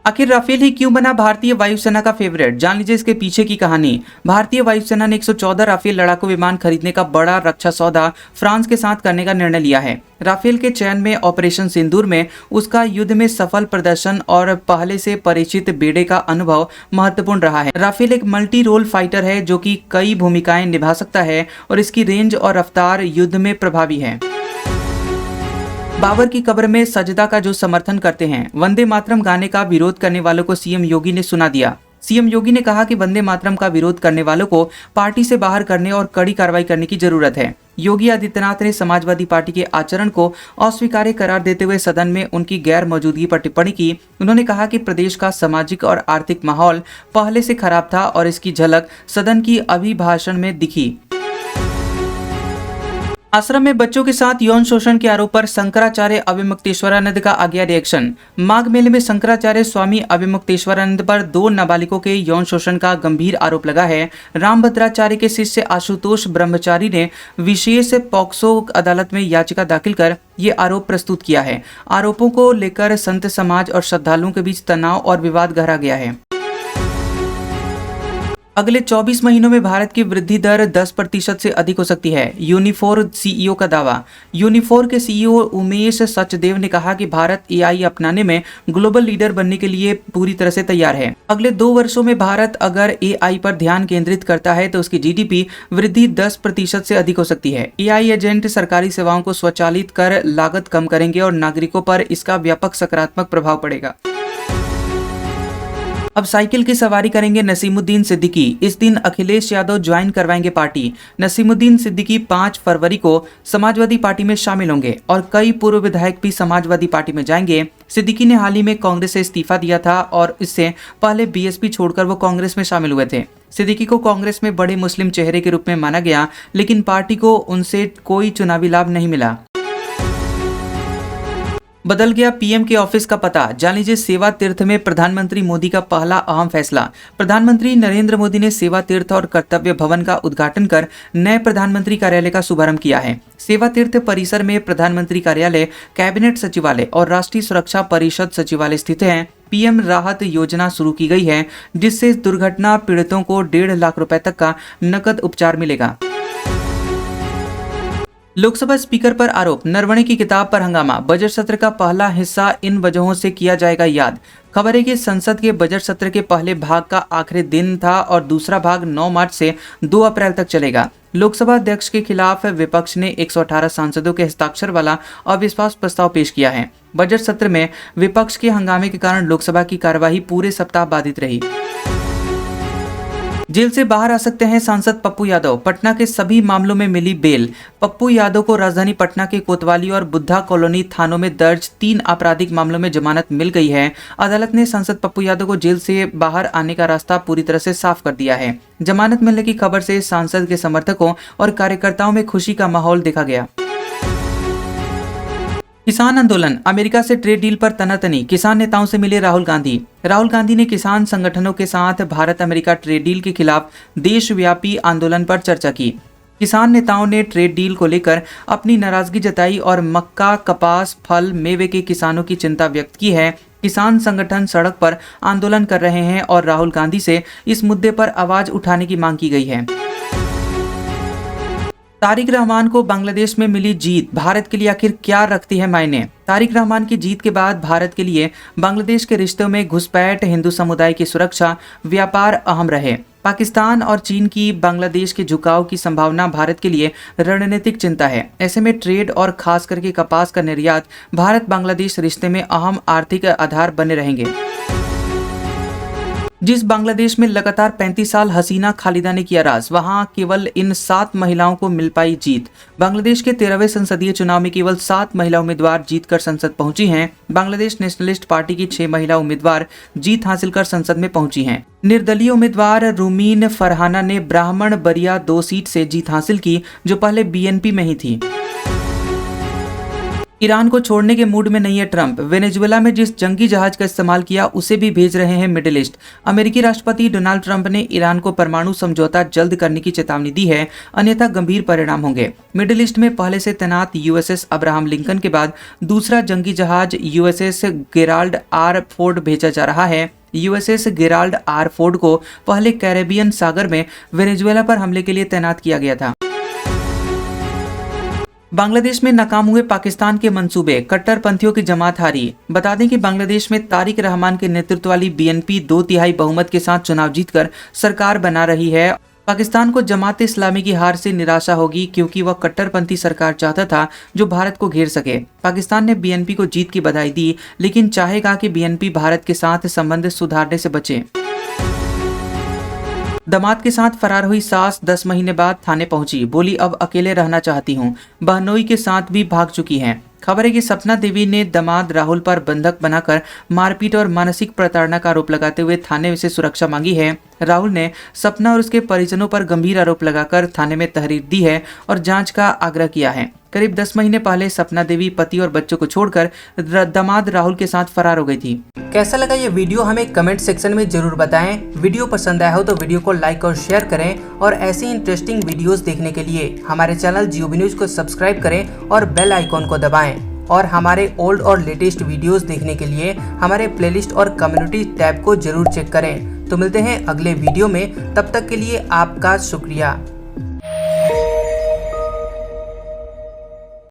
आखिर राफेल ही क्यों बना भारतीय वायुसेना का फेवरेट? जान लीजिए इसके पीछे की कहानी। भारतीय वायुसेना ने 114 राफेल लड़ाकू विमान खरीदने का बड़ा रक्षा सौदा फ्रांस के साथ करने का निर्णय लिया है। राफेल के चयन में ऑपरेशन सिंदूर में उसका युद्ध में सफल प्रदर्शन और पहले से परिचित बेड़े का अनुभव महत्वपूर्ण रहा है। राफेल एक मल्टी रोल फाइटर है जो कि कई भूमिकाएं निभा सकता है और इसकी रेंज और रफ्तार युद्ध में प्रभावी है। बाबर की कब्र में सजदा का जो समर्थन करते हैं, वंदे मातरम गाने का विरोध करने वालों को सीएम योगी ने सुना दिया। सीएम योगी ने कहा कि वंदे मातरम का विरोध करने वालों को पार्टी से बाहर करने और कड़ी कार्रवाई करने की जरूरत है। योगी आदित्यनाथ ने समाजवादी पार्टी के आचरण को अस्वीकार्य करार देते हुए सदन में उनकी गैर मौजूदगी पर टिप्पणी की। उन्होंने कहा कि प्रदेश का सामाजिक और आर्थिक माहौल पहले से खराब था और इसकी झलक सदन की अभिभाषण में दिखी। आश्रम में बच्चों के साथ यौन शोषण के आरोप पर शंकराचार्य अभिमुक्तेश्वरानंद का आ गया रिएक्शन। माघ मेले में शंकराचार्य स्वामी अभिमुक्तेश्वरानंद पर 2 नाबालिगों के यौन शोषण का गंभीर आरोप लगा है। रामभद्राचार्य के शिष्य आशुतोष ब्रह्मचारी ने विशेष पॉक्सो अदालत में याचिका दाखिल कर ये आरोप प्रस्तुत किया है। आरोपों को लेकर संत समाज और श्रद्धालुओं के बीच तनाव और विवाद गहरा गया है। अगले 24 महीनों में भारत की वृद्धि दर 10% से अधिक हो सकती है, यूनिफोर सीईओ का दावा। यूनिफोर के सीईओ उमेश सचदेव ने कहा कि भारत एआई अपनाने में ग्लोबल लीडर बनने के लिए पूरी तरह से तैयार है। अगले 2 वर्षों में भारत अगर एआई पर ध्यान केंद्रित करता है तो उसकी जीडीपी वृद्धि 10% से अधिक हो सकती है। एआई एजेंट सरकारी सेवाओं को स्वचालित कर लागत कम करेंगे और नागरिकों पर इसका व्यापक सकारात्मक प्रभाव पड़ेगा। अब साइकिल की सवारी करेंगे नसीमुद्दीन सिद्दीकी। इस दिन अखिलेश यादव ज्वाइन करवाएंगे पार्टी। नसीमुद्दीन सिद्दीकी 5 फरवरी को समाजवादी पार्टी में शामिल होंगे और कई पूर्व विधायक भी समाजवादी पार्टी में जाएंगे। सिद्दीकी ने हाल ही में कांग्रेस से इस्तीफा दिया था और इससे पहले बीएसपी छोड़कर वो कांग्रेस में शामिल हुए थे। सिद्दीकी को कांग्रेस में बड़े मुस्लिम चेहरे के रूप में माना गया, लेकिन पार्टी को उनसे कोई चुनावी लाभ नहीं मिला। बदल गया पीएम के ऑफिस का पता। जान लीजिए सेवा तीर्थ में प्रधानमंत्री मोदी का पहला अहम फैसला। प्रधानमंत्री नरेंद्र मोदी ने सेवा तीर्थ और कर्तव्य भवन का उद्घाटन कर नए प्रधानमंत्री कार्यालय का शुभारंभ किया है। सेवा तीर्थ परिसर में प्रधानमंत्री कार्यालय, कैबिनेट सचिवालय और राष्ट्रीय सुरक्षा परिषद सचिवालय स्थित है। पीएम राहत योजना शुरू की गई है जिससे दुर्घटना पीड़ितों को 1.5 लाख रुपए तक का नकद उपचार मिलेगा। लोकसभा स्पीकर पर आरोप, नरवणे की किताब पर हंगामा। बजट सत्र का पहला हिस्सा इन वजहों से किया जाएगा याद। खबर है कि संसद के बजट सत्र के पहले भाग का आखिरी दिन था और दूसरा भाग 9 मार्च से 2 अप्रैल तक चलेगा। लोकसभा अध्यक्ष के खिलाफ विपक्ष ने 118 सांसदों के हस्ताक्षर वाला अविश्वास प्रस्ताव पेश किया है। बजट सत्र में विपक्ष के हंगामे के कारण लोकसभा की कार्यवाही पूरे सप्ताह बाधित रही। जेल से बाहर आ सकते हैं सांसद पप्पू यादव। पटना के सभी मामलों में मिली बेल। पप्पू यादव को राजधानी पटना के कोतवाली और बुद्धा कॉलोनी थानों में दर्ज 3 आपराधिक मामलों में जमानत मिल गई है। अदालत ने सांसद पप्पू यादव को जेल से बाहर आने का रास्ता पूरी तरह से साफ कर दिया है। जमानत मिलने की खबर से सांसद के समर्थकों और कार्यकर्ताओं में खुशी का माहौल देखा गया। किसान आंदोलन, अमेरिका से ट्रेड डील पर तनातनी। किसान नेताओं से मिले राहुल गांधी। राहुल गांधी ने किसान संगठनों के साथ भारत अमेरिका ट्रेड डील के खिलाफ देशव्यापी आंदोलन पर चर्चा की। किसान नेताओं ने ट्रेड डील को लेकर अपनी नाराजगी जताई और मक्का, कपास, फल, मेवे के किसानों की चिंता व्यक्त की है। किसान संगठन सड़क पर आंदोलन कर रहे हैं और राहुल गांधी से इस मुद्दे पर आवाज उठाने की मांग की गई है। तारिक रहमान को बांग्लादेश में मिली जीत भारत के लिए आखिर क्या रखती है मायने? तारिक रहमान की जीत के बाद भारत के लिए बांग्लादेश के रिश्तों में घुसपैठ, हिंदू समुदाय की सुरक्षा, व्यापार अहम रहे। पाकिस्तान और चीन की बांग्लादेश के झुकाव की संभावना भारत के लिए रणनीतिक चिंता है। ऐसे में ट्रेड और खास करके कपास का निर्यात भारत बांग्लादेश रिश्ते में अहम आर्थिक आधार बने रहेंगे। जिस बांग्लादेश में लगातार 35 साल हसीना खालिदा ने किया राज, वहां केवल इन 7 महिलाओं को मिल पाई जीत। बांग्लादेश के 13वें संसदीय चुनाव में केवल 7 महिला उम्मीदवार जीतकर संसद पहुंची हैं। बांग्लादेश नेशनलिस्ट पार्टी की 6 महिला उम्मीदवार जीत हासिल कर संसद में पहुंची हैं। निर्दलीय उम्मीदवार रूमीन फरहाना ने ब्राह्मण बरिया 2 सीट से जीत हासिल की, जो पहले बीएनपी में ही थी। ईरान को छोड़ने के मूड में नहीं है ट्रंप। वेनेजुएला में जिस जंगी जहाज का इस्तेमाल किया उसे भी भेज रहे हैं मिडिल ईस्ट। अमेरिकी राष्ट्रपति डोनाल्ड ट्रंप ने ईरान को परमाणु समझौता जल्द करने की चेतावनी दी है, अन्यथा गंभीर परिणाम होंगे। मिडिल ईस्ट में पहले से तैनात यूएसएस अब्राहम लिंकन के बाद दूसरा जंगी जहाज यूएसएस गेराल्ड आर फोर्ड भेजा जा रहा है। यूएसएस गेराल्ड आर फोर्ड को पहले कैरेबियन सागर में वेनेजुएला पर हमले के लिए तैनात किया गया था। बांग्लादेश में नाकाम हुए पाकिस्तान के मंसूबे, कट्टरपंथियों की जमात हारी। बता दें कि बांग्लादेश में तारिक रहमान के नेतृत्व वाली बीएनपी 2/3 बहुमत के साथ चुनाव जीतकर सरकार बना रही है। पाकिस्तान को जमात इस्लामी की हार से निराशा होगी, क्योंकि वह कट्टरपंथी सरकार चाहता था जो भारत को घेर सके। पाकिस्तान ने बीएनपी को जीत की बधाई दी, लेकिन चाहेगा कि बीएनपी भारत के साथ संबंध सुधारने से बचे। दामाद के साथ फरार हुई सास 10 महीने बाद थाने पहुंची, बोली अब अकेले रहना चाहती हूं। बहनोई के साथ भी भाग चुकी हैं। खबर है कि सपना देवी ने दामाद राहुल पर बंधक बनाकर मारपीट और मानसिक प्रताड़ना का आरोप लगाते हुए थाने से सुरक्षा मांगी है। राहुल ने सपना और उसके परिजनों पर गंभीर आरोप लगाकर थाने में तहरीर दी है और जांच का आग्रह किया है। करीब 10 महीने पहले सपना देवी पति और बच्चों को छोड़कर दामाद राहुल के साथ फरार हो गई थी। कैसा लगा ये वीडियो हमें कमेंट सेक्शन में जरूर बताएं। वीडियो पसंद आया हो तो वीडियो को लाइक और शेयर करें और ऐसी इंटरेस्टिंग वीडियोस देखने के लिए हमारे चैनल जियोबी न्यूज को सब्सक्राइब करें और बेल आइकॉन को दबाएं। और हमारे ओल्ड और लेटेस्ट वीडियोस देखने के लिए हमारे प्लेलिस्ट और कम्युनिटी टैब को जरूर चेक करें। तो मिलते हैं अगले वीडियो में, तब तक के लिए आपका शुक्रिया।